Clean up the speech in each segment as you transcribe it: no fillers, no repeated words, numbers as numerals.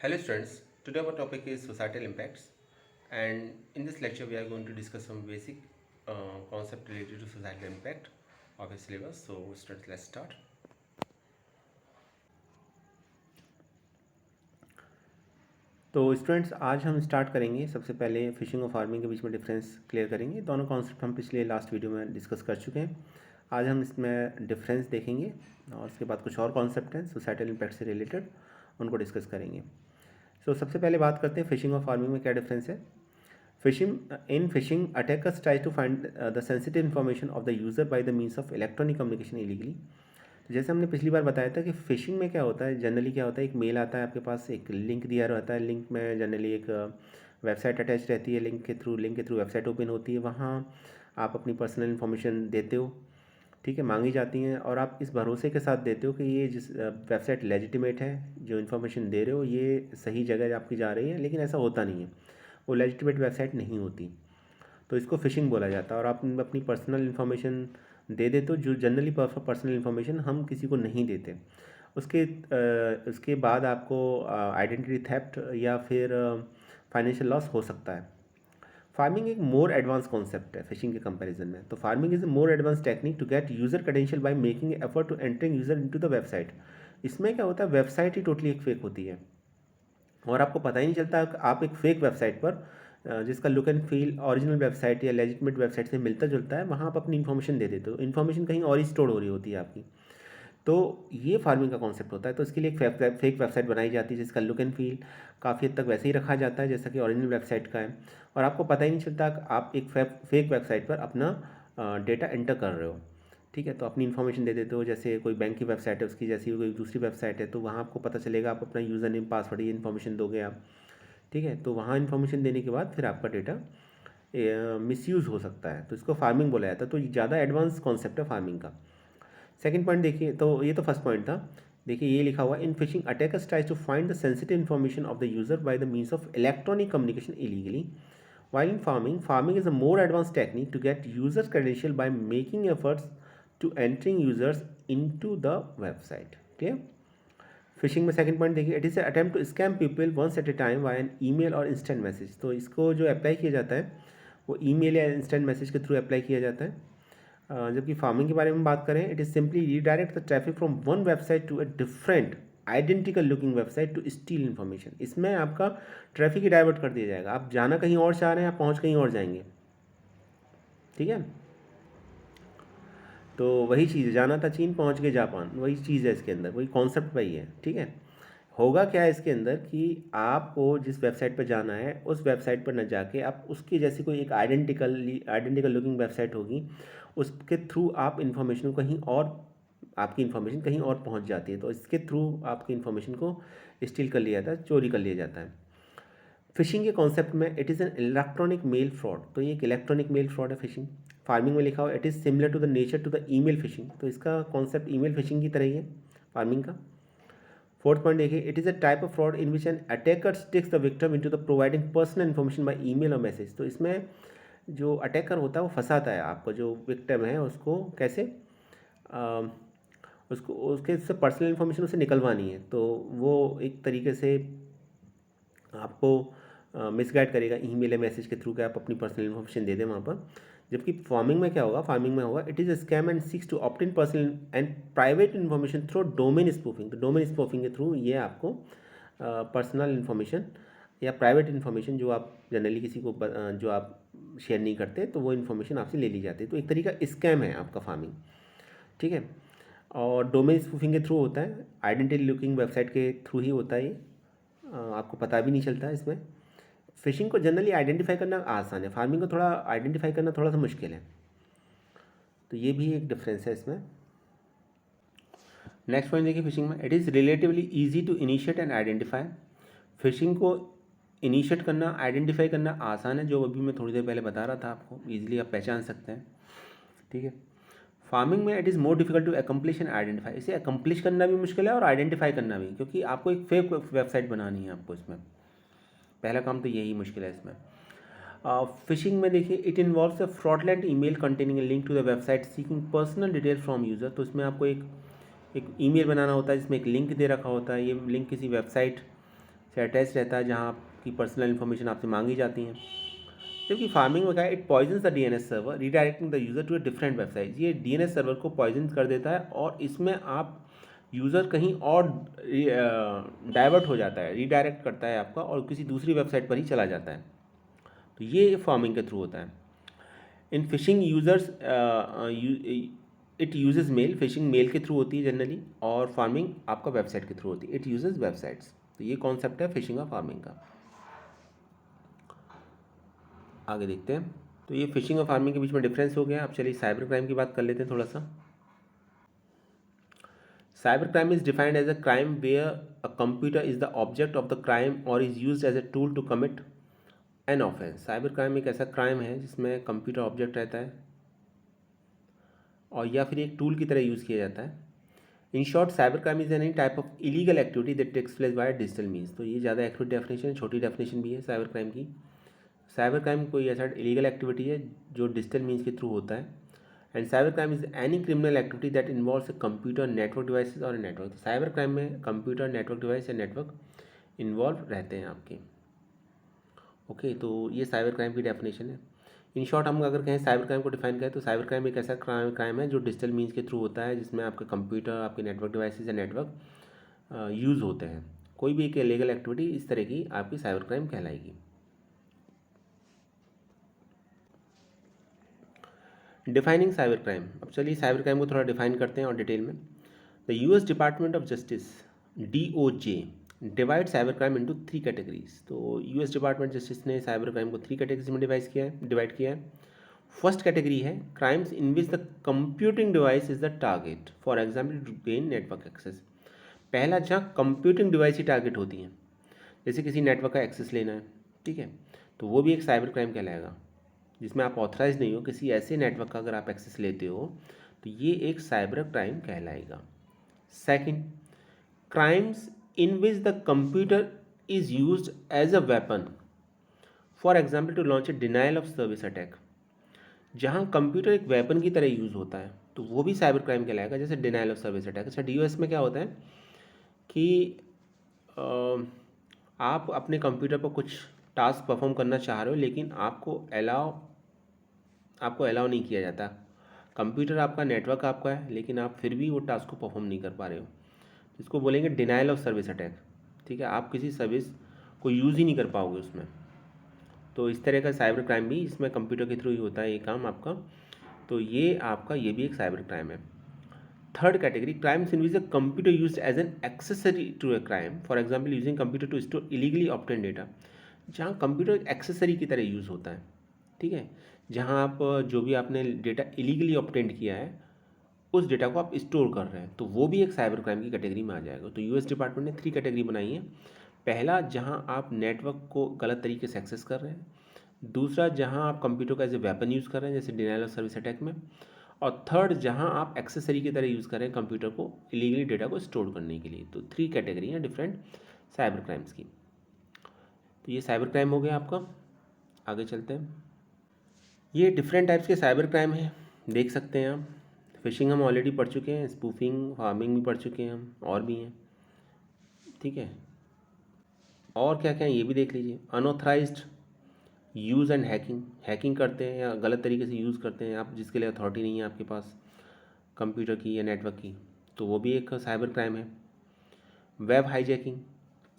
Hello students, today our topic is societal impacts, and in this lecture we are going to discuss some basic concept related to societal impact of a syllabus. So students, let's start. तो students आज हम start करेंगे। सबसे पहले fishing और farming के बीच में difference clear करेंगे। दोनों कॉन्सेप्ट हम पिछले लास्ट वीडियो में डिस्कस कर चुके हैं। आज हम इसमें डिफरेंस देखेंगे और उसके बाद कुछ और कॉन्सेप्ट हैं सोसाइटल इम्पैक्ट से रिलेटेड, उनको डिस्कस करेंगे। सबसे पहले बात करते हैं फिशिंग और फार्मिंग में क्या डिफरेंस है। Phishing attackers try to find the sensitive information of the user by the means of electronic communication illegally. जैसे हमने पिछली बार बताया था कि फ़िशिंग में क्या होता है, जनरली क्या होता है, एक मेल आता है आपके पास, एक लिंक दिया रहता है, लिंक में जनरली एक वेबसाइट अटैच रहती है, लिंक के थ्रू वेबसाइट ओपन होती है, वहाँ आप अपनी पर्सनल इन्फॉर्मेशन देते हो, ठीक है, मांगी जाती हैं, और आप इस भरोसे के साथ देते हो कि ये जिस वेबसाइट लेजिटिमेट है, जो इन्फॉर्मेशन दे रहे हो ये सही जगह आपकी जा रही है, लेकिन ऐसा होता नहीं है, वो लेजिटिमेट वेबसाइट नहीं होती, तो इसको फ़िशिंग बोला जाता है। और आप अपनी पर्सनल इन्फॉर्मेशन दे देते हो, जो जनरली पर्सनल इन्फॉर्मेशन हम किसी को नहीं देते। उसके बाद आपको आइडेंटिटी थेफ्ट या फिर फाइनेंशियल लॉस हो सकता है। फार्मिंग एक मोर एडवांस कॉन्सेप्ट है फिशिंग के कंपैरिजन में। तो pharming is a more advance technique to get user credential by making effort to entering user into the website. इसमें क्या होता है, वेबसाइट ही टोटली एक फेक होती है और आपको पता ही नहीं चलता कि आप एक फेक वेबसाइट पर जिसका look and feel original website या लेजिटिमेट वेबसाइट से मिलता जुलता है, वहाँ आप अपनी इन्फॉर्मेशन दे देते हो, इन्फॉर्मेशन कहीं और ही स्टोर हो रही होती है आपकी। तो ये फार्मिंग का कॉन्सेप्ट होता है। तो इसके लिए एक फेक वेबसाइट बनाई जाती है जिसका लुक एंड फील काफ़ी हद तक वैसे ही रखा जाता है जैसा कि ओरिजिनल वेबसाइट का है, और आपको पता ही नहीं चलता कि आप एक फेक वेबसाइट पर अपना डेटा एंटर कर रहे हो, ठीक है। तो अपनी इन्फॉर्मेशन दे देते हो, जैसे कोई बैंक की वेबसाइट है उसकी जैसी कोई दूसरी वेबसाइट है, तो वहाँ आपको पता चलेगा, आप अपना यूज़र नेम पासवर्ड ये इन्फॉर्मेशन दोगे आप, ठीक है। तो वहाँ इन्फॉर्मेशन देने के बाद फिर आपका डेटा मिसयूज़ हो सकता है, तो इसको फार्मिंग बोला जाता है। तो ज़्यादा एडवांस कॉन्सेप्ट है फार्मिंग का। सेकंड पॉइंट देखिए, तो ये तो फर्स्ट पॉइंट था। देखिए ये लिखा हुआ, in phishing attackers tries to find the sensitive information of the user by the means of electronic communication illegally, while in farming is a more advanced technique to get users credential by making efforts to entering users into the website। Clear. Phishing में second point देखिए, it is attempt to scam people once at a time by an email or instant message. तो इसको जो apply किया जाता है वो email या इंस्टेंट मैसेज के थ्रू अप्लाई किया जाता है। जबकि फार्मिंग के बारे में बात करें, it is simply redirect the traffic from one website to a different identical looking website to steal information. इसमें आपका ट्रैफिक ही डाइवर्ट कर दिया जाएगा, आप जाना कहीं और चाह रहे हैं, आप पहुंच कहीं और जाएंगे, ठीक है। तो वही चीज़ है, जाना था चीन पहुंच के जापान, वही चीज़ है इसके अंदर, वही कॉन्सेप्ट वही है, ठीक है। होगा क्या है इसके अंदर कि आपको जिस वेबसाइट पर जाना है उस वेबसाइट पर न जाके आप उसकी जैसी कोई एक आइडेंटिकल लुकिंग वेबसाइट होगी, उसके थ्रू आप इन्फॉर्मेशन को कहीं और, आपकी इन्फॉर्मेशन कहीं और पहुंच जाती है, तो इसके थ्रू आपकी इन्फॉर्मेशन को स्टील कर लिया जाता है, चोरी कर लिया जाता है। फिशिंग के कॉन्सेप्ट में it is an electronic mail fraud. तो ये एक इलेक्ट्रॉनिक मेल फ्रॉड है फिशिंग। फार्मिंग में लिखा हुआ it is similar to the nature to the email phishing. तो इसका कॉन्सेप्ट ईमेल फिशिंग की तरह ही है फार्मिंग का। फोर्थ पॉइंट देखिए, it is a type of fraud in which an attacker sticks the victim into the providing personal information by email और message. तो इसमें जो अटैकर होता है वो फंसाता है आपको, जो विक्टिम है उसको कैसे, अ, उसको उसके से पर्सनल इन्फॉर्मेशन उसे निकलवानी है, तो वो एक तरीके से आपको मिसगाइड करेगा ईमेल या मैसेज के थ्रू कि आप अपनी पर्सनल इन्फॉर्मेशन दे दें वहाँ पर। जबकि फार्मिंग में क्या होगा, फार्मिंग में होगा it is a scam and seeks to obtain personal and private information through domain spoofing. तो डोमेन स्पूफिंग के थ्रू ये आपको पर्सनल इन्फॉर्मेशन या प्राइवेट इन्फॉर्मेशन जो आप जनरली किसी को जो आप शेयर नहीं करते, तो वो इन्फॉर्मेशन आपसे ले ली जाती है। तो एक तरीका स्कैम है आपका फार्मिंग, ठीक है। और डोमेन स्पूफिंग के थ्रू होता है, आइडेंटिटी लुकिंग वेबसाइट के थ्रू ही होता है ये, आपको पता भी नहीं चलता है इसमें। फिशिंग को जनरली आइडेंटिफाई करना आसान है, फार्मिंग को थोड़ा आइडेंटिफाई करना थोड़ा सा मुश्किल है, तो ये भी एक डिफरेंस है इसमें। नेक्स्ट पॉइंट देखिए, फिशिंग में it is relatively easy to initiate and identify. Phishing को इनिशिएट करना, आइडेंटिफाई करना आसान है, जो अभी मैं थोड़ी देर पहले बता रहा था आपको, ईजिली आप पहचान सकते हैं, ठीक है। फार्मिंग में it is more difficult to accomplish and identify. इसे अकम्प्लिश करना भी मुश्किल है और आइडेंटिफाई करना भी, क्योंकि आपको एक फेक वेबसाइट बनानी है आपको इसमें, पहला काम तो यही मुश्किल है इसमें। फिशिंग में देखिए, it involves a fraudulent email containing a link to the website seeking personal detail from user. तो इसमें आपको एक ईमेल बनाना होता है जिसमें एक लिंक दे रखा होता है, ये लिंक किसी वेबसाइट से अटैच रहता है, जहाँ आपकी पर्सनल इन्फॉर्मेशन आपसे मांगी जाती हैं। जबकि फार्मिंग में क्या है, it poisons the DNS server redirecting the user to a different website. ये डीएनएस सर्वर को पॉइजन कर देता है और इसमें आप यूज़र कहीं और डाइवर्ट हो जाता है, रीडायरेक्ट करता है आपका और किसी दूसरी वेबसाइट पर ही चला जाता है। तो ये फार्मिंग के थ्रू होता है। In phishing users it uses mail, phishing mail के थ्रू होती है जनरली, और फार्मिंग आपका वेबसाइट के थ्रू होती है, इट यूजेस वेबसाइट्स। तो ये कॉन्सेप्ट है फिशिंग और फार्मिंग का। आगे देखते हैं। तो ये फिशिंग और फार्मिंग के बीच में डिफरेंस हो गया। अब चलिए साइबर क्राइम की बात कर लेते हैं थोड़ा सा। Cyber crime is defined as a crime where a computer is the object of the crime और is used as a tool to commit an offence. Cyber crime एक ऐसा क्राइम है जिसमें कंप्यूटर ऑब्जेक्ट रहता है और या फिर एक टूल की तरह यूज़ किया जाता है। In short, cyber crime is any type of illegal activity that takes place by digital means. तो ये ज़्यादा एक्यूरेट डेफिनेशन है, छोटी डेफिनेशन भी है साइबर क्राइम की। साइबर क्राइम कोई ऐसा इलीगल एक्टिविटी है जो डिजिटल मीन्स के थ्रू होता है। And cyber crime is any criminal activity that involves a computer, network devices और नेटवर्क। तो साइबर क्राइम में कंप्यूटर, नेटवर्क डिवाइस या नेटवर्क इन्वॉल्व रहते हैं आपके। ओके, तो ये साइबर क्राइम की डेफिनेशन है। इन शॉर्ट हम अगर कहें साइबर क्राइम को डिफाइन करें तो साइबर क्राइम एक ऐसा क्राइम है जो डिजिटल मीन्स के थ्रू होता है, जिसमें आपका कंप्यूटर, आपके नेटवर्क डिवाइसेस या नेटवर्क यूज़ होते हैं। कोई भी एक इलीगल एक्टिविटी इस तरह की आपकी साइबर क्राइम कहलाएगी। Defining cyber crime. अब चलिए साइबर क्राइम को थोड़ा डिफाइन करते हैं और डिटेल में। The US department of justice DOJ divide cyber crime into 3 categories. तो यूएस डिपार्टमेंट जस्टिस ने साइबर क्राइम को 3 कैटेगरीज में डिवाइड किया है। फर्स्ट कैटेगरी है crimes in which the computing device is the target, for example to gain network access. पहला, जहाँ computing device ही target होती हैं, जैसे किसी नेटवर्क का एक्सेस लेना है, ठीक है, तो वो भी एक साइबर क्राइम कहलाएगा, जिसमें आप ऑथराइज नहीं हो, किसी ऐसे नेटवर्क का अगर आप एक्सेस लेते हो तो ये एक साइबर क्राइम कहलाएगा। Second, crimes in which the computer is used as a weapon, for example to launch a denial of service attack. जहाँ कंप्यूटर एक वेपन की तरह यूज़ होता है तो वो भी साइबर क्राइम कहलाएगा, जैसे डिनाइल ऑफ सर्विस अटैक। अच्छा, DOS में क्या होता है कि आप अपने कंप्यूटर पर कुछ टास्क परफॉर्म करना चाह रहे हो, लेकिन आपको अलाउ नहीं किया जाता। कंप्यूटर आपका, नेटवर्क आपका है, लेकिन आप फिर भी वो टास्क को परफॉर्म नहीं कर पा रहे हो, इसको बोलेंगे डिनाइल ऑफ सर्विस अटैक। ठीक है, आप किसी सर्विस को यूज़ ही नहीं कर पाओगे उसमें। तो इस तरह का साइबर क्राइम भी इसमें कंप्यूटर के थ्रू ही होता है ये काम आपका। तो ये भी एक साइबर क्राइम है। Third category, crimes in which the computer used as an accessory to a crime, for example using computer to store illegally obtain data. जहाँ कंप्यूटर एक्सेसरी की तरह यूज़ होता है, ठीक है, जहाँ आप जो भी आपने डेटा इलीगली ऑब्टेन किया है उस डेटा को आप स्टोर कर रहे हैं, तो वो भी एक साइबर क्राइम की कैटेगरी में आ जाएगा। तो यूएस डिपार्टमेंट ने 3 कैटेगरी बनाई है। पहला, जहाँ आप नेटवर्क को गलत तरीके से एक्सेस कर रहे हैं। दूसरा, जहाँ आप कंप्यूटर का एज ए वेपन यूज़ कर रहे हैं, जैसे डिनाइल ऑफ सर्विस अटैक में। और थर्ड, जहाँ आप एक्सेसरी की तरह यूज़ कर रहे हैं कंप्यूटर को इलीगली डेटा को स्टोर करने के लिए। तो 3 कैटेगरी हैं डिफरेंट साइबर क्राइम्स की। तो ये साइबर क्राइम हो गया आपका। आगे चलते हैं। ये डिफरेंट टाइप्स के साइबर क्राइम हैं, देख सकते हैं आप। फिशिंग हम ऑलरेडी पढ़ चुके हैं, स्पूफिंग, फार्मिंग भी पढ़ चुके हैं हम, और भी हैं, ठीक है। और क्या क्या है ये भी देख लीजिए। अनऑथराइज्ड यूज़ एंड हैकिंग करते हैं या गलत तरीके से यूज़ करते हैं आप, जिसके लिए अथॉरिटी नहीं है आपके पास कंप्यूटर की या नेटवर्क की, तो वो भी एक साइबर क्राइम है। वेब हाईजैकिंग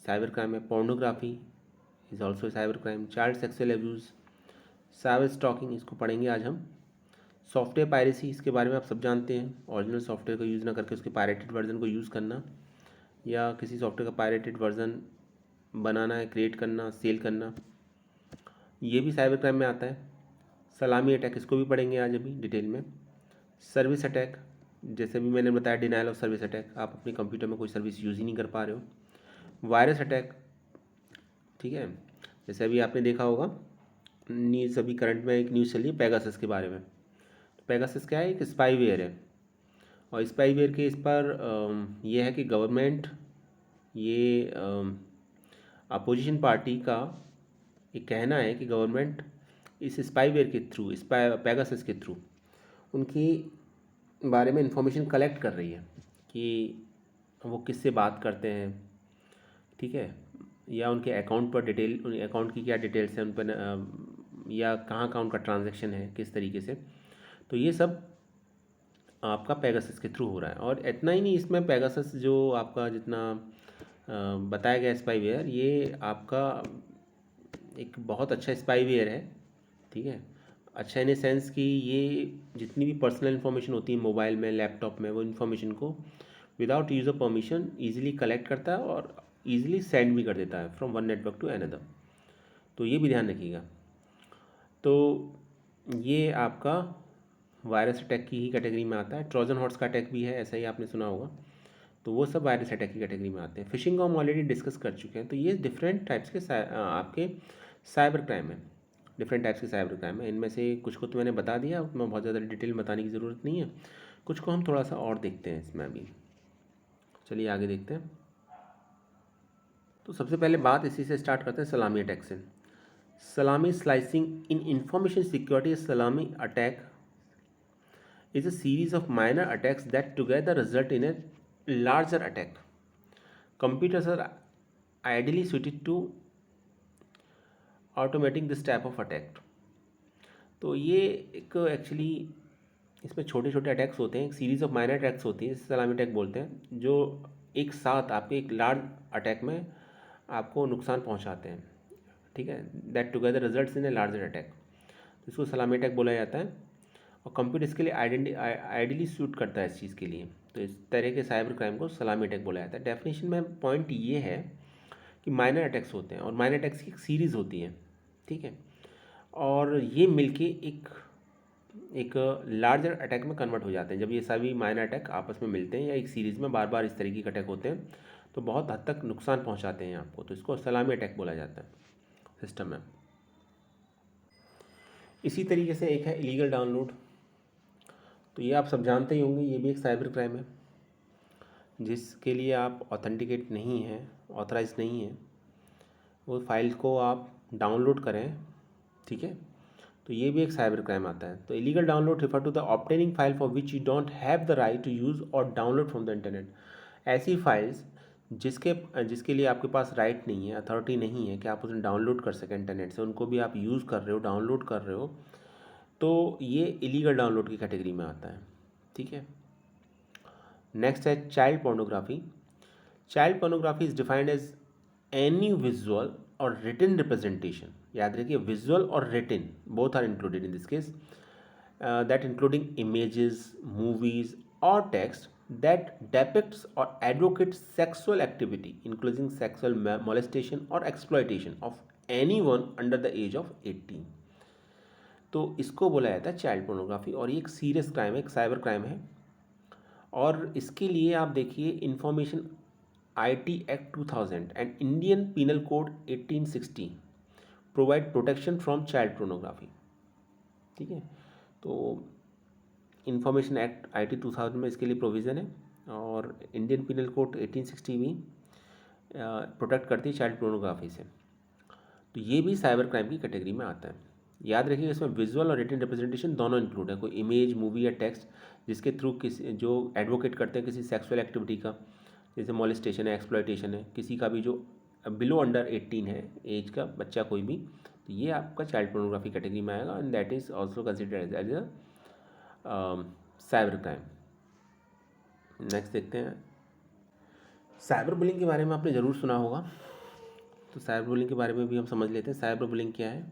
साइबर क्राइम है। Pornography is also cyber crime. Child sexual abuse, cyber stalking, इसको पढ़ेंगे आज हम। सॉफ्टवेयर पायरेसी, इसके बारे में आप सब जानते हैं, ओरिजिनल सॉफ्टवेयर को यूज़ ना करके उसके पायरेटेड वर्जन को यूज़ करना, या किसी सॉफ्टवेयर का पायरेटेड वर्जन बनाना है, क्रिएट करना, सेल करना, ये भी साइबर क्राइम में आता है। सलामी अटैक, इसको भी पढ़ेंगे आज अभी डिटेल में। सर्विस अटैक, जैसे भी मैंने बताया डिनाइल ऑफ सर्विस अटैक, आप अपने कंप्यूटर में कोई सर्विस यूज़ ही नहीं कर पा रहे हो। वायरस अटैक, ठीक है, जैसे अभी आपने देखा होगा न्यूज़, अभी करंट में एक न्यूज़ चली है पेगासस के बारे में। तो पेगासस क्या है, एक स्पाईवेयर है, और स्पाईवेयर के इस पर यह है कि गवर्नमेंट, ये अपोजिशन पार्टी का एक कहना है कि गवर्नमेंट इस स्पाईवेयर के थ्रू, पेगासस के थ्रू उनकी बारे में इंफॉर्मेशन कलेक्ट कर रही है कि वो किससे बात करते हैं, ठीक है, या उनके अकाउंट पर डिटेल, उन अकाउंट की क्या डिटेल्स हैं उन पर, या कहाँ कहाँ उनका ट्रांजैक्शन है किस तरीके से, तो ये सब आपका पेगासस के थ्रू हो रहा है। और इतना ही नहीं, इसमें पेगासस जो आपका जितना बताया गया स्पाईवेयर, ये आपका एक बहुत अच्छा स्पाईवेयर है, ठीक है। अच्छा इन ए सेंस कि ये जितनी भी पर्सनल इन्फॉर्मेशन होती है मोबाइल में, लैपटॉप में, वो इन्फॉर्मेशन को without use of permission easily collect करता है और ईजिली सेंड भी कर देता है from one network to another. तो ये भी ध्यान रखिएगा। तो ये आपका वायरस अटैक की ही कैटेगरी में आता है। ट्रोजन हॉर्स का अटैक भी है, ऐसा ही आपने सुना होगा। तो वो सब वायरस अटैक की कैटेगरी में आते हैं। फिशिंग को हम ऑलरेडी डिस्कस कर चुके हैं। तो ये डिफरेंट टाइप्स के आपके साइबर क्राइम है, डिफरेंट टाइप्स के साइबर क्राइम है। इनमें से कुछ को तो मैंने बता दिया, उसमें बहुत ज़्यादा डिटेल में बताने की ज़रूरत नहीं है। कुछ को हम थोड़ा सा और देखते हैं इसमें अभी। चलिए आगे देखते हैं। तो सबसे पहले बात इसी से स्टार्ट करते हैं, सलामी अटैक से। सलामी स्लाइसिंग इन इंफॉर्मेशन सिक्योरिटी। सलामी attack is a series of minor attacks that together result in a larger attack. Computers are ideally suited to automating this type of attack. तो ये एक एक्चुअली इसमें छोटे छोटे अटैक्स होते हैं, एक सीरीज ऑफ माइनर अटैक्स होती हैं, इसे सलामी अटैक बोलते हैं, जो एक साथ आपके एक लार्ज अटैक में आपको नुकसान पहुंचाते हैं, ठीक है। That together results in a larger attack, इसको सलामी अटैक बोला जाता है। और कंप्यूटर इसके लिए आइडियली सूट करता है इस चीज़ के लिए। तो इस तरह के साइबर क्राइम को सलामी अटैक बोला जाता है। डेफिनेशन में पॉइंट ये है कि माइनर अटैक्स होते हैं और माइनर अटैक्स की एक सीरीज़ होती है, ठीक है, और ये मिलके एक लार्जर अटैक में कन्वर्ट हो जाते हैं। जब ये सभी माइनर अटैक आपस में मिलते हैं या एक सीरीज़ में बार बार इस तरीके के अटैक होते हैं तो बहुत हद तक नुकसान पहुँचाते हैं आपको, तो इसको सलामी अटैक बोला जाता है सिस्टम में। इसी तरीके से एक है इलीगल डाउनलोड। तो ये आप सब जानते ही होंगे, ये भी एक साइबर क्राइम है जिसके लिए आप ऑथेंटिकेट नहीं हैं, ऑथराइज नहीं है, वो फाइल को आप डाउनलोड करें, ठीक है। तो ये भी एक साइबर क्राइम आता है। तो illegal download refer to the obtaining file for which you don't have the right to use or download from the internet. ऐसी फाइल्स जिसके लिए आपके पास राइट नहीं है, अथॉरिटी नहीं है कि आप उसे डाउनलोड कर सकें इंटरनेट से, उनको भी आप यूज़ कर रहे हो, डाउनलोड कर रहे हो, तो ये इलीगल डाउनलोड की कैटेगरी में आता है, ठीक है। नेक्स्ट है child pornography. Child pornography is defined as any visual और रिटन रिप्रेजेंटेशन, याद रखिए विजुअल और written both are included in this case, that including images, movies और text that depicts or advocates sexual activity including sexual molestation or exploitation of anyone under the age of 18। तो इसको बोला जाता है child pornography और ये एक serious crime है, एक साइबर क्राइम है। और इसके लिए आप देखिए information IT act 2000 and Indian penal code 1860 provide protection from child pornography, ठीक है। तो इंफॉर्मेशन एक्ट IT 2000 में इसके लिए प्रोविज़न है और इंडियन पीनल कोड 1860 भी प्रोटेक्ट करती है चाइल्ड पोर्नोग्राफी से। तो ये भी साइबर क्राइम की कैटेगरी में आता है। याद रखिए इसमें विजुअल और रिटन रिप्रेजेंटेशन दोनों इंक्लूड है। कोई इमेज, मूवी या टेक्स्ट जिसके थ्रू किसी जो एडवोकेट करते हैं किसी सेक्सुअल एक्टिविटी का, जैसे मॉलेस्टेशन है, एक्सप्लॉयटेशन है, किसी का भी जो बिलो अंडर 18 है एज का बच्चा कोई भी, तो ये आपका चाइल्ड पोर्नोग्राफी कैटेगरी में आएगा and that is also considered as a cyber crime. Next देखते हैं, साइबर बुलिंग के बारे में आपने ज़रूर सुना होगा। तो साइबर बुलिंग के बारे में भी हम समझ लेते हैं। साइबर बुलिंग क्या है,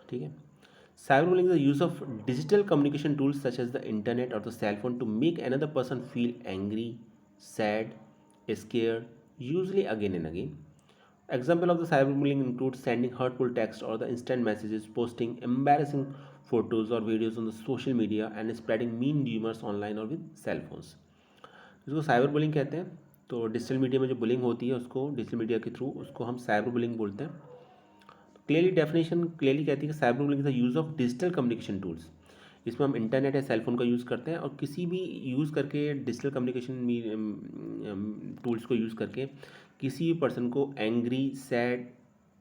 ठीक है। Cyber bullying is the use of digital communication tools such as the internet और the cell phone to make another person feel angry, sad, scared, usually again and again. Example of the cyberbullying includes sending hurtful text or the instant messages, posting embarrassing photos or videos on the social media and spreading mean rumors online or with cell phones. इसको cyber bullying कहते हैं। तो digital media में जो bullying होती है उसको digital media के थ्रू उसको हम साइबर बुलिंग बोलते हैं। क्लियरली डेफिनेशन क्लियरली कहती है कि cyber bullying is the use of digital communication tools. इसमें हम इंटरनेट या सेलफोन का यूज़ करते हैं और किसी भी यूज़ करके डिजिटल कम्युनिकेशन टूल्स को यूज़ करके किसी भी पर्सन को एंग्री, सैड,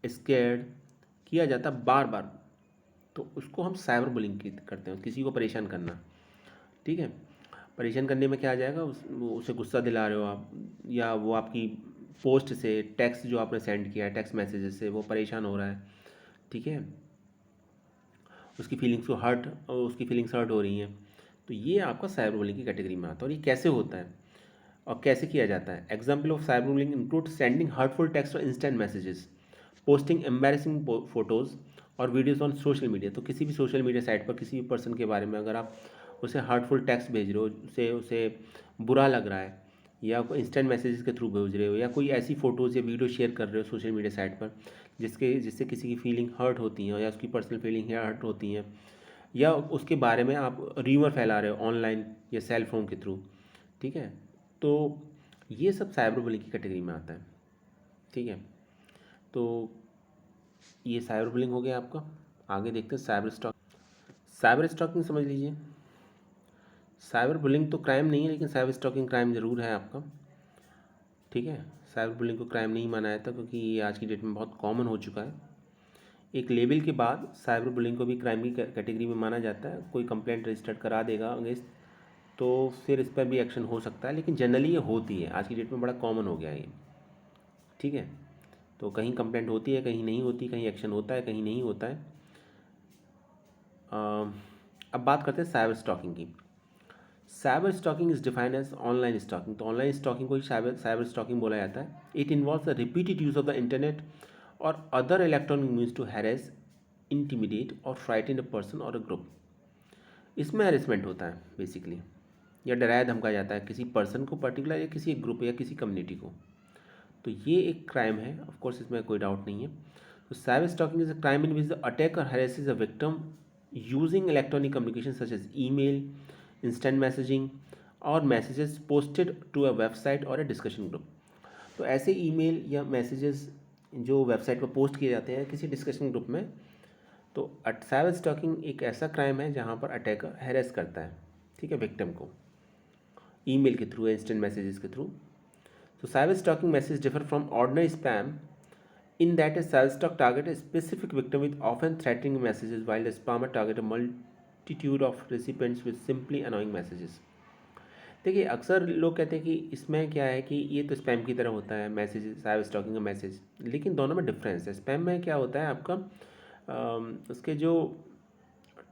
स्कैर्ड किया जाता बार बार, तो उसको हम साइबर बुलिंग करते हैं। किसी को परेशान करना, ठीक है। परेशान करने में क्या आ जाएगा, उसे गुस्सा दिला रहे हो आप, या वो आपकी पोस्ट से, टेक्स्ट जो आपने सेंड किया है, टेक्स्ट मैसेजेस से वो परेशान हो रहा है, ठीक है, उसकी फीलिंग्स हर्ट हो रही हैं, तो ये आपका साइबर बुलिंग की कैटेगरी में आता है। और ये कैसे होता है और कैसे किया जाता है? Example of cyber bullying include sending hurtful text और instant messages, posting embarrassing photos और वीडियोज़ ऑन सोशल मीडिया। तो किसी भी सोशल मीडिया साइट पर किसी भी पर्सन के बारे में अगर आप उसे हर्टफुल टेक्स्ट भेज रहे हो, उसे बुरा लग रहा है, या कोई इंस्टेंट मैसेजेस के थ्रू भेज रहे हो, या कोई ऐसी फ़ोटोज़ या वीडियो शेयर कर रहे हो सोशल मीडिया साइट पर जिससे किसी की फीलिंग हर्ट होती हैं, या उसकी पर्सनल फीलिंग हर्ट होती हैं, या उसके बारे में आप र्यूमर फैला रहे हो ऑनलाइन या सेल फोन के थ्रू, ठीक है, तो ये सब साइबर बुलिंग की कैटेगरी में आता है, ठीक है। तो ये साइबर बुलिंग हो गया आपका। आगे देखते हैं साइबर स्टॉकिंग समझ लीजिए। साइबर बुलिंग तो क्राइम नहीं है, लेकिन साइबर स्टॉकिंग क्राइम ज़रूर है आपका, ठीक है। साइबर बुलिंग को क्राइम नहीं माना जाता क्योंकि ये आज की डेट में बहुत कॉमन हो चुका है। एक लेवल के बाद साइबर बुलिंग को भी क्राइम की कैटेगरी में माना जाता है। कोई कंप्लेंट रजिस्टर्ड करा देगा अगेंस्ट, तो फिर इस पर भी एक्शन हो सकता है, लेकिन जनरली ये होती है, आज की डेट में बड़ा कॉमन हो गया है ये, ठीक है। तो कहीं कंप्लेंट होती है, कहीं नहीं होती, कहीं एक्शन होता है, कहीं नहीं होता है। अब बात करते हैं साइबर स्टॉकिंग की। Cyber stalking is defined as online stalking. तो ऑनलाइन स्टॉकिंग को ही साइबर स्टॉकिंग बोला जाता है। It involves the repeated use of the internet और other electronic means to harass, intimidate और फ्राइटन अ पर्सन और अ ग्रुप। इसमें हैरेसमेंट होता है बेसिकली, या डराया धमकाया जाता है किसी पर्सन को पर्टिकुलर, या किसी ग्रुप या किसी कम्युनिटी को। तो ये एक क्राइम है, ऑफ कोर्स, इसमें कोई डाउट नहीं है। तो cyber stalking is a crime in which the attacker harasses a victim using electronic communication such as email, instant messaging और messages posted to a website और अ डिस्कशन ग्रुप। तो ऐसे email या मैसेजेस जो website पर post किए जाते हैं किसी डिस्कशन ग्रुप में, तो साइबर स्टॉकिंग एक ऐसा क्राइम है जहाँ पर अटैकर हैरेस करता है, ठीक है, विक्टिम को ईमेल के थ्रू, इंस्टेंट मैसेजेस के through. So cyber stalking messages differ from ordinary spam in that a cyber stalk target a specific victim with often threatening messages, while the spammer target a multitude of recipients with simply annoying messages. देखिए, अक्सर लोग कहते हैं कि इसमें क्या है कि ये तो स्पैम की तरह होता है मैसेज, साइबर स्टॉकिंग का मैसेज, लेकिन दोनों में डिफरेंस है। स्पैम में क्या होता है आपका, उसके जो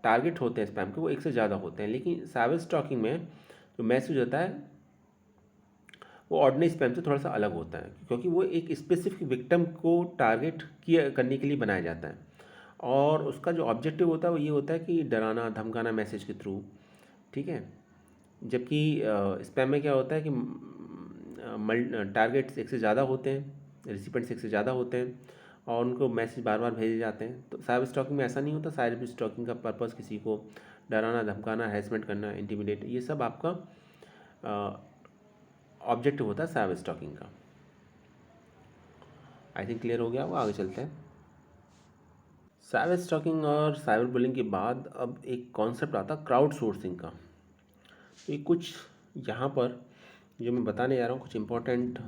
टारगेट होते हैं स्पैम के वो एक से ज़्यादा होते हैं, लेकिन साइबर स्टॉकिंग में जो मैसेज होता है वो ऑर्डिनरी स्पैम से थोड़ा सा अलग होता है, क्योंकि वो एक स्पेसिफिक विक्टिम को टारगेट किया करने के लिए बनाया जाता है, और उसका जो ऑब्जेक्टिव होता है वो ये होता है कि डराना धमकाना मैसेज के थ्रू, ठीक है। जबकि स्पैम में क्या होता है कि टारगेट्स एक से ज़्यादा होते हैं, रिसिपेंट्स एक से ज़्यादा होते हैं, और उनको मैसेज बार बार भेजे जाते हैं। तो साइबर स्टॉकिंग में ऐसा नहीं होता। साइबर स्टॉकिंग का पर्पज़ किसी को डराना धमकाना, हैरेसमेंट करना, इंटिमिडेट, ये सब आपका ऑब्जेक्टिव होता है साइबर स्टॉकिंग का। आई थिंक क्लियर हो गया होगा। आगे चलते हैं। साइबर स्टॉकिंग और साइबर बुलिंग के बाद अब एक कॉन्सेप्ट आता है क्राउड सोर्सिंग का। तो ये कुछ यहाँ पर जो मैं बताने जा रहा हूँ, कुछ इंपॉर्टेंट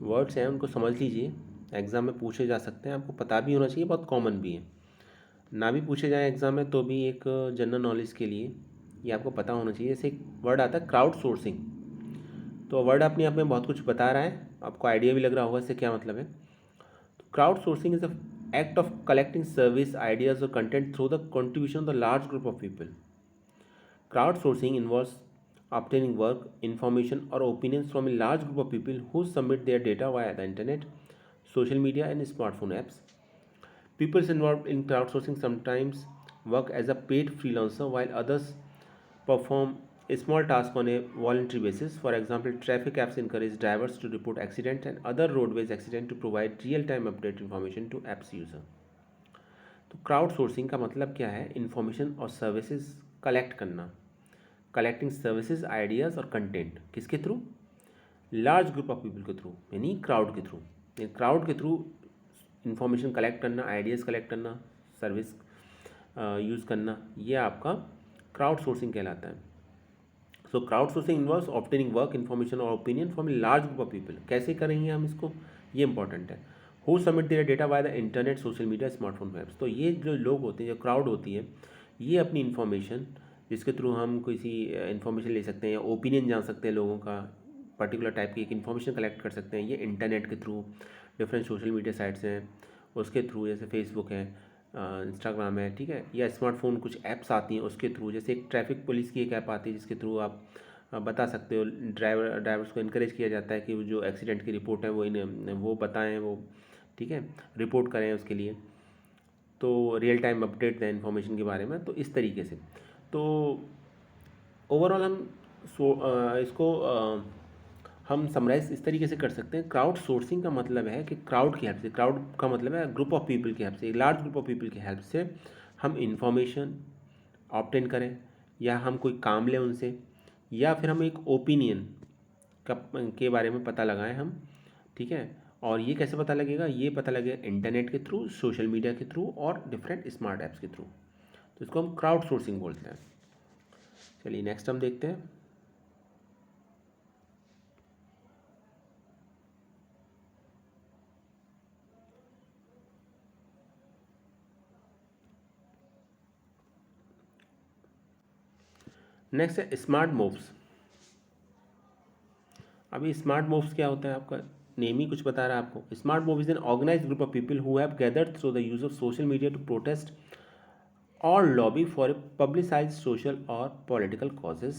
वर्ड्स हैं, उनको समझ लीजिए। एग्ज़ाम में पूछे जा सकते हैं, आपको पता भी होना चाहिए, बहुत कॉमन भी है। ना भी पूछे जाए एग्ज़ाम में तो भी एक जनरल नॉलेज के लिए ये आपको पता होना चाहिए। जैसे एक वर्ड आता है क्राउड सोर्सिंग, तो वर्ड अपने आप में बहुत कुछ बता रहा है, आपको आइडिया भी लग रहा होगा इससे क्या मतलब है। तो crowd sourcing is the act of collecting service, ideas और content through the contribution of the large group of people. Crowd sourcing involves obtaining work, information or opinions from a large group of people who submit their data via the internet, social media and smartphone apps. People involved in crowdsourcing sometimes work as a paid freelancer while others perform a small task on a voluntary basis. For example, traffic apps encourage drivers to report accidents and other roadways accidents to provide real-time update information to apps user. तो crowd sourcing का मतलब क्या है? Information और services collect करना, collecting services, ideas और content किसके through? Large group of people के थ्रू, यानी क्राउड के थ्रू। क्राउड के थ्रू इन्फॉर्मेशन कलेक्ट करना, आइडियाज़ कलेक्ट करना, सर्विस यूज़ करना, ये आपका क्राउड सोर्सिंग कहलाता है। So crowd sourcing involves obtaining work, information और opinion from a large group of people. कैसे करेंगे हम इसको, ये इंपॉर्टेंट है। Who submit there data by the internet, social media, smartphone apps. तो ये जो लोग होते हैं, जो क्राउड होती है, ये अपनी इन्फॉर्मेशन जिसके थ्रू हम किसी इन्फॉर्मेशन ले सकते हैं या ओपिनियन जान सकते हैं लोगों का, पर्टिकुलर टाइप की एक इन्फॉर्मेशन कलेक्ट कर सकते हैं, ये इंटरनेट के through, different social media sites हैं उसके थ्रू, जैसे फेसबुक है, इंस्टाग्राम है, ठीक है, या स्मार्टफोन कुछ ऐप्स आती हैं उसके थ्रू, जैसे एक ट्रैफिक पुलिस की एक ऐप आती है जिसके थ्रू आप बता सकते हो, ड्राइवर्स को इनक्रेज किया जाता है कि वो जो एक्सीडेंट की रिपोर्ट है वो बताएं, वो ठीक है रिपोर्ट करें उसके लिए, तो रियल टाइम अपडेट दें इन्फॉर्मेशन के बारे में। तो इस तरीके से तो ओवरऑल हम इसको हम समराइज इस तरीके से कर सकते हैं। क्राउड सोर्सिंग का मतलब है कि क्राउड की हेल्प से, क्राउड का मतलब है ग्रुप ऑफ पीपल की हेल्प से, एक लार्ज ग्रुप ऑफ पीपल की हेल्प से हम इंफॉर्मेशन ऑब्टेन करें, या हम कोई काम लें उनसे, या फिर हम एक ओपिनियन के बारे में पता लगाएं हम, ठीक है। और ये कैसे पता लगेगा? ये पता लगेगा इंटरनेट के थ्रू, सोशल मीडिया के थ्रू और डिफरेंट स्मार्ट ऐप्स के थ्रू। तो इसको हम क्राउड सोर्सिंग बोलते हैं। चलिए नेक्स्ट हम देखते हैं। नेक्स्ट है स्मार्ट मूव्स। अभी स्मार्ट मूव्स क्या होता है, आपका नेम ही कुछ बता रहा है आपको। Smart move is an organized group of people who have gathered through the use of social media to protest or lobby for a publicized social or political causes.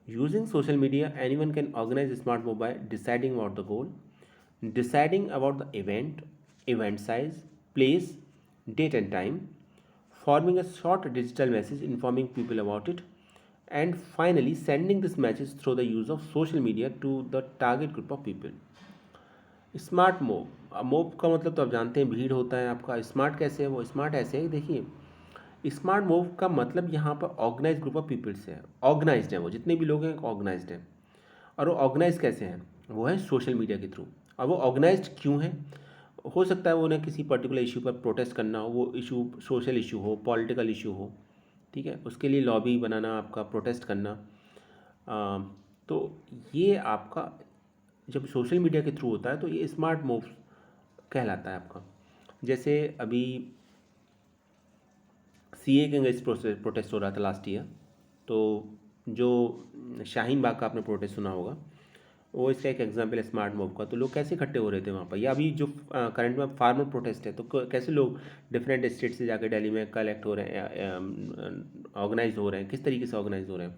Using social media, anyone can organize a smart move by deciding about the goal, deciding about the event size, place, date and time, forming a short digital message informing people about it, and finally sending this message through the use of social media to the target group of people. Smart mob, mob का मतलब तो आप जानते हैं भीड़ होता है आपका। स्मार्ट कैसे है? वो स्मार्ट ऐसे है, देखिए स्मार्ट मूव का मतलब यहाँ पर ऑर्गेनाइज ग्रुप ऑफ पीपल्स है, ऑर्गेनाइज्ड है, वो जितने भी लोग हैं ऑर्गेनाइज्ड हैं। और वो ऑर्गेनाइज कैसे हैं? वो है सोशल मीडिया के थ्रू। और वो ऑर्गेनाइज्ड क्यों है? हो सकता है वो उन्हें किसी पर्टिकुलर इशू पर प्रोटेस्ट करना हो, वो इशू सोशल इशू हो, पॉलिटिकल इशू हो, ठीक है, उसके लिए लॉबी बनाना, आपका प्रोटेस्ट करना। तो ये आपका जब सोशल मीडिया के थ्रू होता है तो ये स्मार्ट मूव कहलाता है आपका। जैसे अभी सीए के अगेंस्ट प्रोटेस्ट हो रहा था लास्ट ईयर, तो जो शाहीन बाग का आपने प्रोटेस्ट सुना होगा, वो इसका एक एग्जांपल है स्मार्ट मूव का। तो लोग कैसे इकट्ठे हो रहे थे वहाँ पर, या अभी जो करंट में फार्मर प्रोटेस्ट है, तो कैसे लोग डिफरेंट स्टेट से जाकर दिल्ली में कलेक्ट हो रहे हैं, ऑर्गेनाइज हो रहे हैं, किस तरीके से ऑर्गेनाइज हो रहे हैं।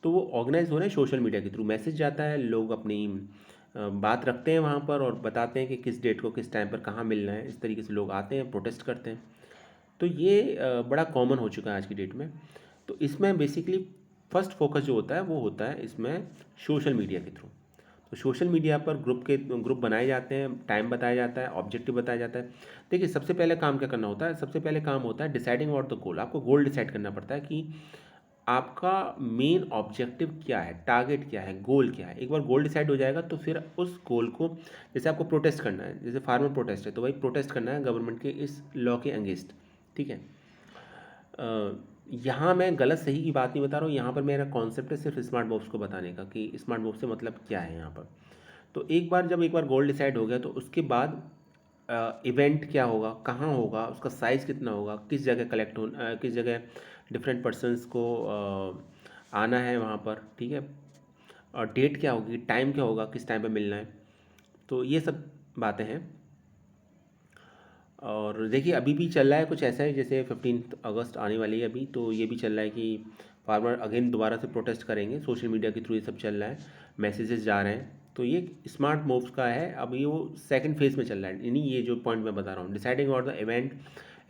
तो वो ऑर्गेनाइज हो रहे हैं सोशल मीडिया के थ्रू। मैसेज जाता है, लोग अपनी बात रखते हैं वहाँ पर और बताते हैं कि किस डेट को किस टाइम पर कहाँ मिलना है। इस तरीके से लोग आते हैं, प्रोटेस्ट करते हैं। तो ये बड़ा कॉमन हो चुका है आज की डेट में। तो इसमें बेसिकली फर्स्ट फोकस जो होता है वो होता है इसमें सोशल मीडिया के थ्रू। तो सोशल मीडिया पर ग्रुप बनाए जाते हैं, टाइम बताया जाता है, ऑब्जेक्टिव बताया जाता है। देखिए सबसे पहले काम क्या करना होता है? सबसे पहले काम होता है डिसाइडिंग अबाउट द गोल। आपको गोल डिसाइड करना पड़ता है कि आपका मेन ऑब्जेक्टिव क्या है, टारगेट क्या है, गोल क्या है। एक बार गोल डिसाइड हो जाएगा तो फिर उस गोल को, जैसे आपको प्रोटेस्ट करना है, जैसे फार्मर प्रोटेस्ट है, तो भाई प्रोटेस्ट करना है गवर्नमेंट के इस लॉ के अगेंस्ट, ठीक है। यहाँ मैं गलत सही की बात नहीं बता रहा हूँ, यहाँ पर मेरा कॉन्सेप्ट है सिर्फ स्मार्ट मूव्स को बताने का कि स्मार्ट मूव से मतलब क्या है यहाँ पर। तो एक बार गोल डिसाइड हो गया तो उसके बाद इवेंट क्या होगा, कहाँ होगा, उसका साइज़ कितना होगा, किस जगह किस जगह डिफरेंट पर्सनस को आना है वहाँ पर, ठीक है, और डेट क्या होगी, टाइम क्या होगा, किस टाइम पे मिलना है। तो ये सब बातें हैं। और देखिए अभी भी चल रहा है कुछ ऐसा है, जैसे 15 अगस्त आने वाली है अभी, तो ये भी चल रहा है कि फार्मर अगेन दोबारा से प्रोटेस्ट करेंगे। सोशल मीडिया के थ्रू ये सब चल रहा है, मैसेजेस जा रहे हैं। तो ये स्मार्ट मूव्स का है। अभी वो सेकंड फेज में चल रहा है, यानी ये जो पॉइंट मैं बता रहा हूँ, deciding about the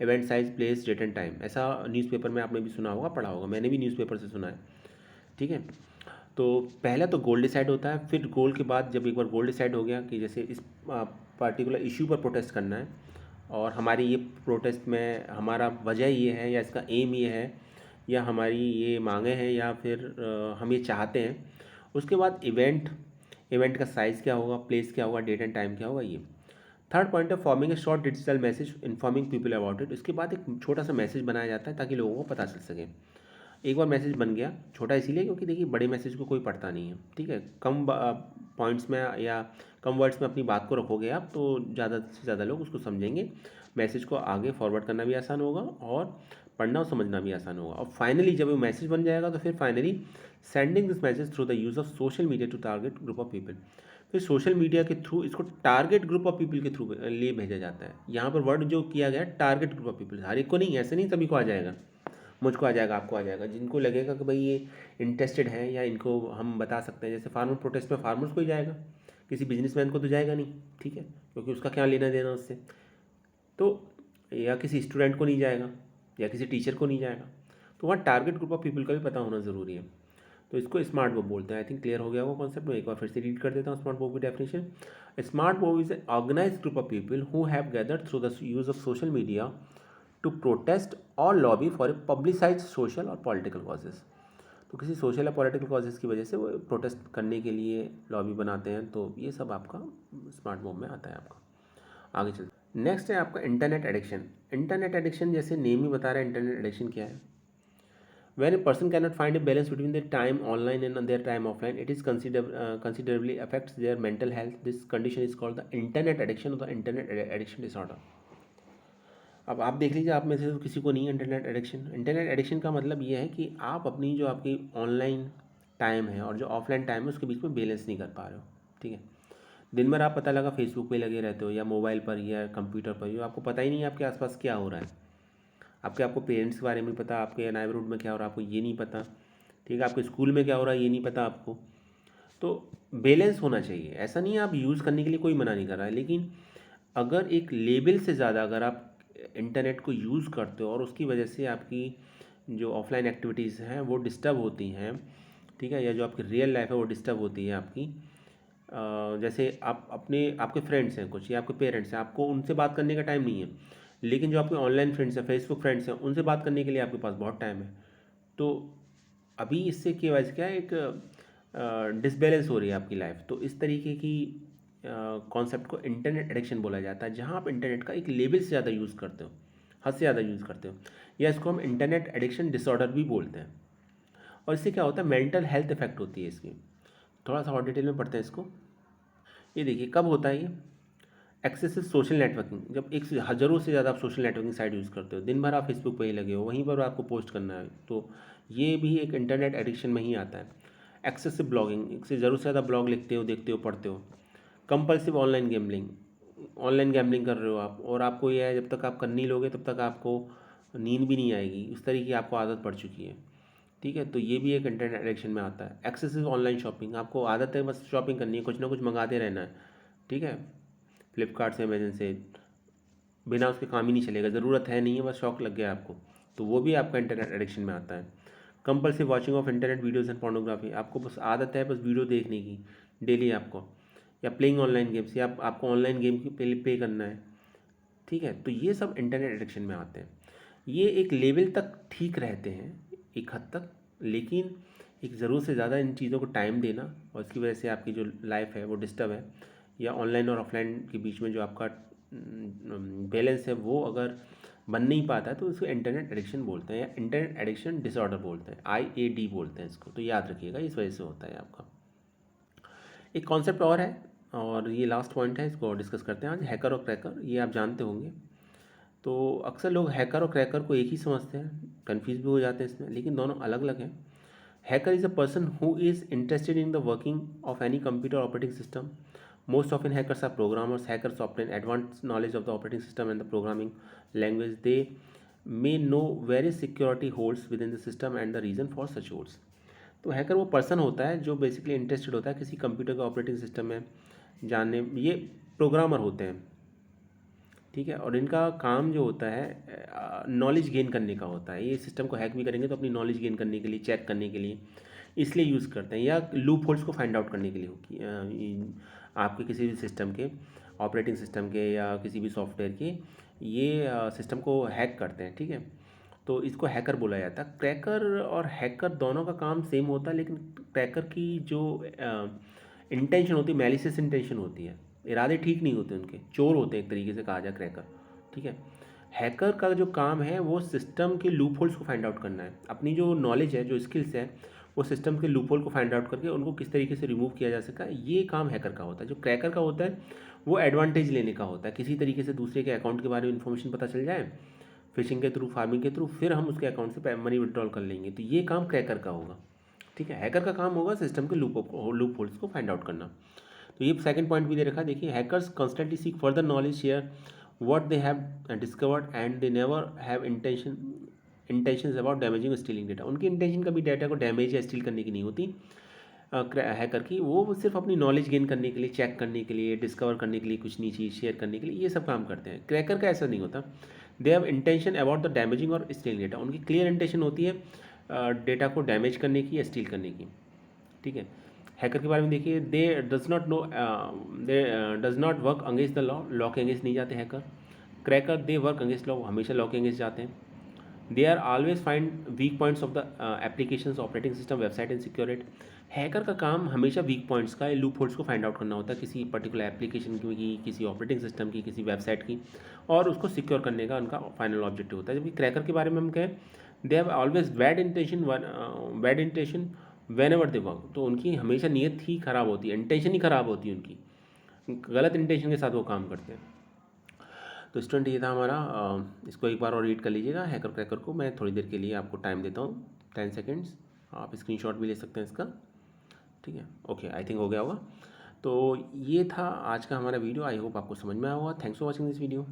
event size, place, date and time. ऐसा न्यूज़पेपर में आपने भी सुना होगा, पढ़ा होगा, मैंने भी न्यूज़पेपर से सुना है, ठीक है। तो पहला तो गोल डिसाइड होता है, फिर गोल के बाद जब एक बार गोल डिसाइड हो गया कि जैसे इस पार्टिकुलर इशू पर प्रोटेस्ट करना है और हमारी ये प्रोटेस्ट में हमारा वजह ये है या इसका एम ये है या हमारी ये मांगे हैं या फिर हम ये चाहते हैं, उसके बाद इवेंट का साइज़ क्या होगा, प्लेस क्या होगा, डेट एंड टाइम क्या होगा। ये थर्ड पॉइंट है forming a short digital message informing people about it. उसके बाद एक छोटा सा मैसेज बनाया जाता है ताकि लोगों को पता चल सके। एक बार मैसेज बन गया, छोटा इसीलिए क्योंकि देखिए बड़े मैसेज को कोई पढ़ता नहीं है, ठीक है। कम पॉइंट्स में या कम वर्ड्स में अपनी बात को रखोगे आप तो ज़्यादा से ज़्यादा लोग उसको समझेंगे, मैसेज को आगे फॉरवर्ड करना भी आसान होगा और पढ़ना और समझना भी आसान होगा। और फाइनली जब वो मैसेज बन जाएगा तो फिर finally sending this message through the use of social media to target group of people. फिर सोशल मीडिया के थ्रू इसको टारगेट ग्रुप ऑफ पीपल के थ्रू लिए भेजा जाता है। यहाँ पर वर्ड जो किया गया है टारगेट ग्रुप ऑफ पीपल, हर एक को नहीं, ऐसे नहीं सभी को आ जाएगा, मुझको आ जाएगा, आपको आ जाएगा, जिनको लगेगा कि भाई ये इंटरेस्टेड है या इनको हम बता सकते हैं। जैसे फार्मर प्रोटेस्ट में फार्मर्स को ही जाएगा, किसी बिजनेसमैन को तो जाएगा नहीं, ठीक है, क्योंकि उसका क्या लेना देना उससे। तो या किसी स्टूडेंट को नहीं जाएगा या किसी टीचर को नहीं जाएगा, तो वहाँ टारगेट ग्रुप ऑफ पीपल का भी पता होना ज़रूरी है। तो इसको स्मार्ट वर्ब बोलते हैं। आई थिंक क्लियर हो गया वो कॉन्सेप्ट। में एक बार फिर से रीड कर देता हूँ स्मार्ट वर्ब की definition. Smart verb is a organized group of people who have gathered through the use of social media to protest और lobby for a publicise social और पॉलिटिकल कॉजेज़। तो किसी सोशल या political causes की वजह से वो प्रोटेस्ट करने के लिए लॉबी बनाते हैं, तो ये सब आपका स्मार्ट वर्ब में आता है आपका। आगे चलते, नेक्स्ट है आपका इंटरनेट एडिक्शन। इंटरनेट एडिक्शन जैसे नेम ही बता रहा है, इंटरनेट एडिक्शन क्या है। When a person cannot find a balance between their time online and their time offline, it is considerably affects their mental health. This condition is called the internet addiction or the internet addiction disorder. अब आप देख लीजिए, आप में से तो किसी को नहीं है इंटरनेट एडिक्शन। इंटरनेट एडिक्शन का मतलब ये है कि आप अपनी जो आपकी ऑनलाइन टाइम है और जो ऑफलाइन टाइम है उसके बीच में बैलेंस नहीं कर पा रहे हो, ठीक है। दिन भर आप पता लगा फेसबुक पे लगे रहते हो या मोबाइल पर या कंप्यूटर पर, जो आपको पता ही नहीं है आपके आसपास क्या हो रहा है। आपको पेरेंट्स के बारे में पता, आपके नेबरहुड में क्या हो रहा है आपको ये नहीं पता, ठीक है, आपके स्कूल में क्या हो रहा है ये नहीं पता आपको। तो बैलेंस होना चाहिए, ऐसा नहीं है आप यूज़ करने के लिए कोई मना नहीं कर रहा है, लेकिन अगर एक लेवल से ज़्यादा अगर आप इंटरनेट को यूज़ करते हो और उसकी वजह से आपकी जो ऑफलाइन एक्टिविटीज़ हैं वो डिस्टर्ब होती हैं, ठीक है, या जो आपकी रियल लाइफ है वो डिस्टर्ब होती है आपकी। जैसे आप आपके फ्रेंड्स हैं कुछ या आपके पेरेंट्स हैं, आपको उनसे बात करने का टाइम नहीं है, लेकिन जो आपके ऑनलाइन फ्रेंड्स हैं, फेसबुक फ्रेंड्स हैं, उनसे बात करने के लिए आपके पास बहुत टाइम है। तो अभी इससे क्या वजह क्या है, एक डिसबैलेंस हो रही है आपकी लाइफ। तो इस तरीके की कॉन्सेप्ट को इंटरनेट एडिक्शन बोला जाता है, जहाँ आप इंटरनेट का एक लेवल से ज़्यादा यूज़ करते हो, हद से ज़्यादा यूज़ करते हो, या इसको हम इंटरनेट एडिक्शन डिसऑर्डर भी बोलते हैं। और इससे क्या होता है, मेंटल हेल्थ इफेक्ट होती है इसकी। थोड़ा सा और डिटेल में पढ़ते हैं इसको। ये देखिए कब होता है ये, एक्सेसिव सोशल नेटवर्किंग, जब एक से हज़ारों से ज़्यादा आप सोशल नेटवर्किंग साइट यूज़ करते हो, दिन भर आप फेसबुक पे ही लगे हो, वहीं पर आपको पोस्ट करना है, तो ये भी एक इंटरनेट एडिक्शन में ही आता है। एक्सेसिव ब्लॉगिंग, एक से ज़रूर से ज़्यादा ब्लॉग लिखते हो, देखते हो, पढ़ते हो। Compulsive online gambling, online gambling कर रहे हो आप और आपको ये है जब तक आप कर नहीं लोगे तब तक आपको नींद भी नहीं आएगी, उस तरीके की आपको आदत पड़ चुकी है, ठीक है। तो ये भी एक इंटरनेट एडिक्शन में आता है। एक्सेसिव ऑनलाइन शॉपिंग, आपको आदत है बस शॉपिंग करनी है, कुछ ना कुछ मंगाते रहना है, ठीक है, फ्लिपकार्ट से, अमेजन से, बिना उसके काम ही नहीं चलेगा, ज़रूरत है नहीं है, बस शौक लग गया आपको, तो वो भी आपका इंटरनेट एडिक्शन में आता है। Compulsive watching of internet videos and pornography, आपको बस आदत है बस वीडियो देखने की डेली आपको, या प्लेइंग ऑनलाइन गेम्स, या आपको ऑनलाइन गेम की पे करना है, ठीक है। तो ये सब इंटरनेट एडिक्शन में आते हैं। ये एक लेवल तक ठीक रहते हैं एक हद तक, लेकिन एक ज़रूरत से ज़्यादा इन चीज़ों को टाइम देना और इसकी वजह से आपकी जो लाइफ है वो डिस्टर्ब है, या ऑनलाइन और ऑफलाइन के बीच में जो आपका बैलेंस है वो अगर बन नहीं पाता है, तो इसको इंटरनेट एडिक्शन बोलते हैं या इंटरनेट एडिक्शन डिसऑर्डर बोलते हैं, IAD बोलते हैं इसको। तो याद रखिएगा, इस वजह से होता है आपका। एक कॉन्सेप्ट और है और ये लास्ट पॉइंट है, इसको डिस्कस करते हैं आज, हैकर और क्रैकर। ये आप जानते होंगे। तो अक्सर लोग हैकर और क्रैकर को एक ही समझते हैं, कन्फ्यूज भी हो जाते हैं इसमें, लेकिन दोनों अलग अलग हैं। Hacker is a person who is interested in the working of any computer operating system. Most often hackers are programmers. Hackers obtain advanced knowledge of the operating system and the programming language. They may know various security holes within the system and the reason for such holes. तो hacker वो person होता है जो basically interested होता है किसी computer के operating system में जानने, ये प्रोग्रामर होते हैं, ठीक है। और इनका काम जो होता है नॉलेज गेन करने का होता है। ये सिस्टम को हैक भी करेंगे तो अपनी नॉलेज गेन करने के लिए, चेक करने के लिए इसलिए यूज़ करते हैं, या लूप होल्स को फाइंड आउट करने के लिए होगी आपके किसी भी सिस्टम के, ऑपरेटिंग सिस्टम के या किसी भी सॉफ्टवेयर के, ये सिस्टम को हैक करते हैं, ठीक है। तो इसको हैकर बोला जाता है। क्रैकर और हैकर दोनों का काम सेम होता है, लेकिन क्रैकर की जो इंटेंशन होती है, मैलिशियस इंटेंशन होती है, इरादे ठीक नहीं होते उनके, चोर होते हैं एक तरीके से कहा जाए क्रैकर, ठीक है। हैकर का जो काम है वो सिस्टम के लूप होल्स को फाइंड आउट करना है। अपनी जो नॉलेज है, जो स्किल्स है, वो सिस्टम के लूप होल को फाइंड आउट करके उनको किस तरीके से रिमूव किया जा सका, ये काम हैकर का होता है। जो क्रैकर का होता है वो एडवांटेज लेने का होता है, किसी तरीके से दूसरे के अकाउंट के बारे में इन्फॉर्मेशन पता चल जाए फिशिंग के थ्रू, फार्मिंग के थ्रू, फिर हम उसके अकाउंट से मनी विड्रॉल कर लेंगे, तो ये काम क्रैकर का होगा। ठीक है, हैकर का काम होगा सिस्टम के लूप होल्स को फाइंड आउट करना। तो ये सेकंड पॉइंट भी दे रखा है, देखिए hackers constantly seek further knowledge, share what they have discovered and they never have intentions about damaging or stealing data। उनकी इंटेंशन कभी डाटा को डैमेज या स्टील करने की नहीं होती हैकर की, वो सिर्फ अपनी नॉलेज गेन करने के लिए, चेक करने के लिए, डिस्कवर करने के लिए, कुछ नई चीज़ शेयर करने के लिए ये सब काम करते हैं। क्रैकर का ऐसा नहीं होता। They have intention about the damaging और स्टीलिंग डेटा, उनकी क्लियर इंटेंशन होती है डेटा को डैमेज करने की या स्टील करने की। ठीक है, हैकर के बारे में देखिए, they does not work against the law के अगेंस्ट नहीं जाते hacker. Cracker they work against law, हमेशा लॉ के अगेंस्ट जाते हैं। They are always find weak points of the application, operating system, website and secure it. Hacker का काम हमेशा वीक पॉइंट्स का, लूप होल्स को फाइंड आउट करना होता है किसी पर्टिकुलर एप्लीकेशन की, किसी ऑपरेटिंग सिस्टम की, किसी वेबसाइट की, और उसको सिक्योर करने का उनका फाइनल ऑब्जेक्टिव होता है। जबकि क्रैकर के बारे में हम कहें, they have always bad intention when ever they work, तो उनकी हमेशा नीयत ही ख़राब होती है, इंटेंशन ही ख़राब होती है उनकी, गलत इंटेंशन के साथ वो काम करते हैं। तो स्टूडेंट ये था हमारा, इसको एक बार और रीड कर लीजिएगा हैकर क्रैकर को। मैं थोड़ी देर के लिए आपको टाइम देता हूँ, 10 सेकेंड्स, आप स्क्रीनशॉट भी ले सकते हैं इसका। ठीक है, ओके, आई थिंक हो गया होगा। तो ये था आज का हमारा वीडियो, आई होप आपको समझ में आया होगा। Thanks for watching this video.